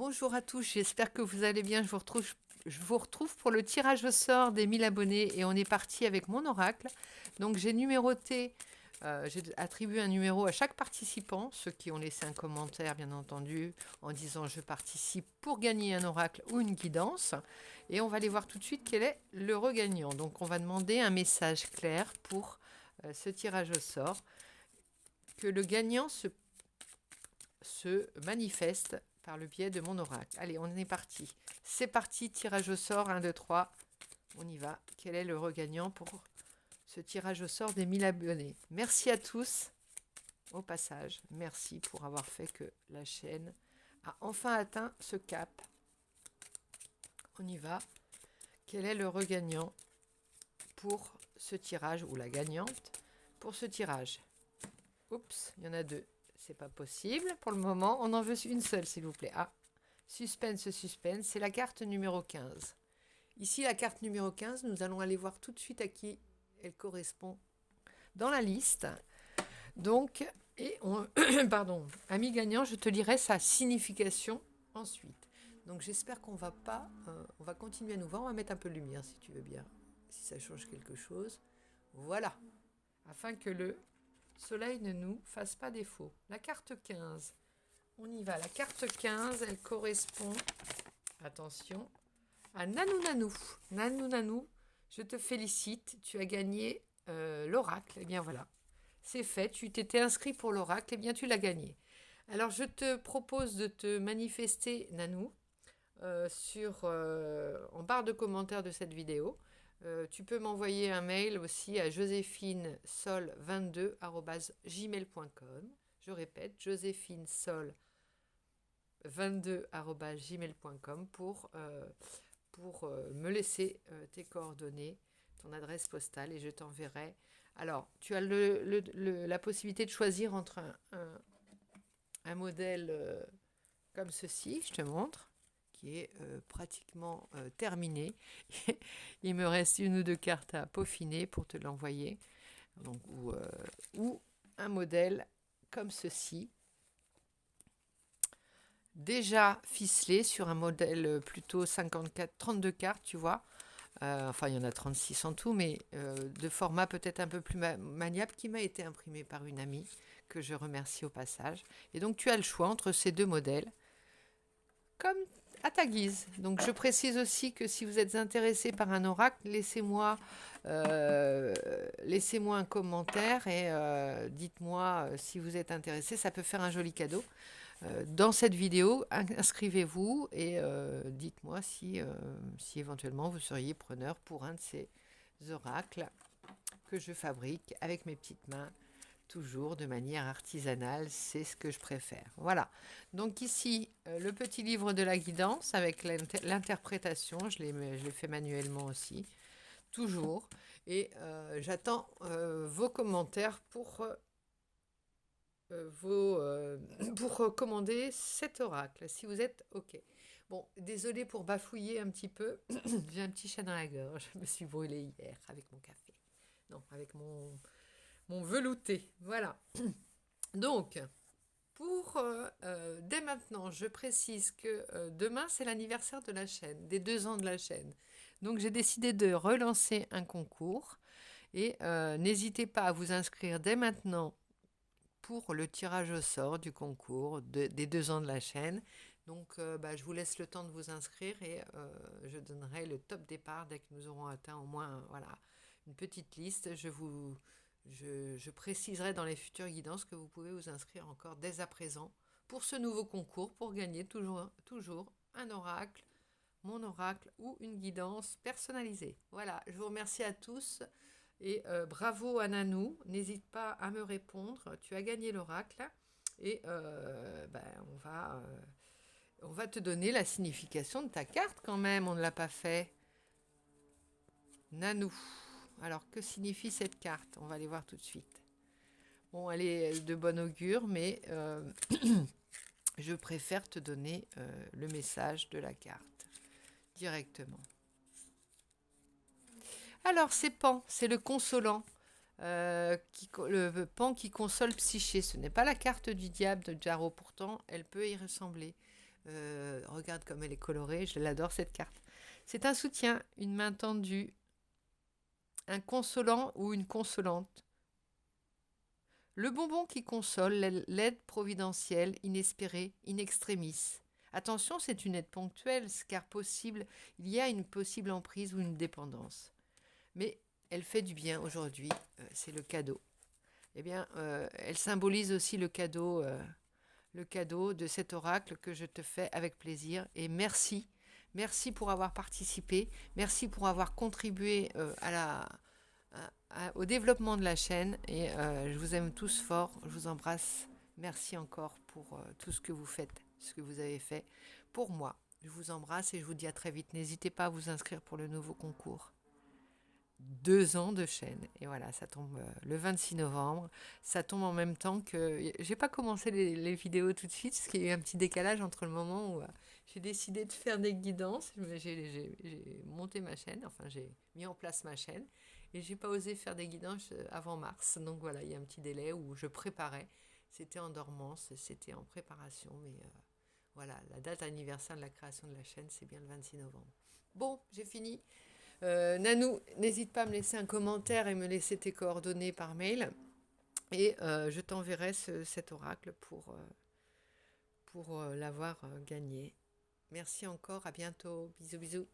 Bonjour à tous, j'espère que vous allez bien. Je vous retrouve pour le tirage au sort des 1000 abonnés et on est parti avec mon oracle. Donc j'ai numéroté, j'ai attribué un numéro à chaque participant, ceux qui ont laissé un commentaire bien entendu en disant je participe pour gagner un oracle ou une guidance. Et on va aller voir tout de suite quel est le regagnant. Donc on va demander un message clair pour ce tirage au sort, que le gagnant se manifeste par le biais de mon oracle. Allez, on est parti. C'est parti, tirage au sort, 1, 2, 3. On y va. Quel est le regagnant pour ce tirage au sort des 1000 abonnés? Merci à tous. Au passage, merci pour avoir fait que la chaîne a enfin atteint ce cap. On y va. Quel est le regagnant pour ce tirage, ou la gagnante pour ce tirage? Oups, il y en a deux. C'est pas possible pour le moment. On en veut une seule, s'il vous plaît. Ah, suspense, suspense. C'est la carte numéro 15. Ici, la carte numéro 15, nous allons aller voir tout de suite à qui elle correspond dans la liste. Donc, pardon, ami gagnant, je te lirai sa signification ensuite. Donc, j'espère qu'on va pas... on va continuer à nous voir. On va mettre un peu de lumière, si tu veux bien. Si ça change quelque chose. Voilà. Afin que le soleil ne nous fasse pas défaut. La carte 15. On y va. La carte 15, elle correspond, attention, à Nanou Nanou. Nanou Nanou, je te félicite. Tu as gagné l'oracle. Eh bien voilà, c'est fait. Tu t'étais inscrit pour l'oracle. Eh bien tu l'as gagné. Alors je te propose de te manifester, Nanou, en barre de commentaires de cette vidéo. Tu peux m'envoyer un mail aussi à joséphinesol22@gmail.com. Je répète, joséphinesol22@gmail.com pour me laisser tes coordonnées, ton adresse postale, et je t'enverrai. Alors, tu as la possibilité de choisir entre un modèle comme ceci, je te montre, qui est pratiquement terminé. Il me reste une ou deux cartes à peaufiner pour te l'envoyer. Donc, ou un modèle comme ceci, déjà ficelé sur un modèle plutôt 32 cartes, tu vois. Enfin, il y en a 36 en tout, mais de format peut-être un peu plus maniable, qui m'a été imprimé par une amie, que je remercie au passage. Et donc, tu as le choix entre ces deux modèles, comme à ta guise. Donc je précise aussi que si vous êtes intéressé par un oracle, laissez-moi un commentaire et dites-moi si vous êtes intéressé. Ça peut faire un joli cadeau. Dans cette vidéo, inscrivez-vous et dites-moi si éventuellement vous seriez preneur pour un de ces oracles que je fabrique avec mes petites mains, toujours de manière artisanale, c'est ce que je préfère. Voilà. Donc ici, le petit livre de la guidance avec l'interprétation, je l'ai fait manuellement aussi, toujours. Et j'attends vos commentaires pour pour commander cet oracle, si vous êtes OK. Bon, désolé pour bafouiller un petit peu, j'ai un petit chat dans la gorge, je me suis brûlée hier avec mon café. Non, avec mon velouté. Voilà. Donc, dès maintenant, je précise que demain, c'est l'anniversaire de la chaîne, des 2 ans de la chaîne. Donc, j'ai décidé de relancer un concours. Et n'hésitez pas à vous inscrire dès maintenant pour le tirage au sort du concours des 2 ans de la chaîne. Donc, je vous laisse le temps de vous inscrire et je donnerai le top départ dès que nous aurons atteint au moins une petite liste. Je préciserai dans les futures guidances que vous pouvez vous inscrire encore dès à présent pour ce nouveau concours, pour gagner toujours un oracle, mon oracle ou une guidance personnalisée. Voilà, je vous remercie à tous et bravo à Nanou. N'hésite pas à me répondre. Tu as gagné l'oracle et on va te donner la signification de ta carte quand même. On ne l'a pas fait. Nanou. Alors, que signifie cette carte? On va aller voir tout de suite. Bon, elle est de bon augure, mais je préfère te donner le message de la carte directement. Alors, c'est Pan, c'est le consolant. Le Pan qui console Psyché. Ce n'est pas la carte du diable de Jarro, pourtant elle peut y ressembler. regarde comme elle est colorée, je l'adore cette carte. C'est un soutien, une main tendue, un consolant ou une consolante. Le bonbon qui console, l'aide providentielle, inespérée, in extremis. Attention, c'est une aide ponctuelle, car il y a une possible emprise ou une dépendance. Mais elle fait du bien aujourd'hui, c'est le cadeau. Eh bien, elle symbolise aussi le cadeau de cet oracle que je te fais avec plaisir. Et merci, merci pour avoir participé, merci pour avoir contribué au développement de la chaîne. Et je vous aime tous fort, je vous embrasse. Merci encore pour tout ce que vous faites, ce que vous avez fait pour moi. Je vous embrasse et je vous dis à très vite. N'hésitez pas à vous inscrire pour le nouveau concours. 2 ans de chaîne. Et voilà, ça tombe le 26 novembre. Ça tombe en même temps que... J'ai pas commencé les vidéos tout de suite, parce qu'il y a eu un petit décalage entre le moment où j'ai décidé de faire des guidances. J'ai monté ma chaîne, enfin j'ai mis en place ma chaîne. Et j'ai pas osé faire des guidances avant mars. Donc voilà, il y a un petit délai où je préparais. C'était en dormance, c'était en préparation. Mais voilà, la date anniversaire de la création de la chaîne, c'est bien le 26 novembre. Bon, j'ai fini. Nanou, n'hésite pas à me laisser un commentaire et me laisser tes coordonnées par mail. Et je t'enverrai cet oracle pour l'avoir gagné. Merci encore, à bientôt. Bisous, bisous.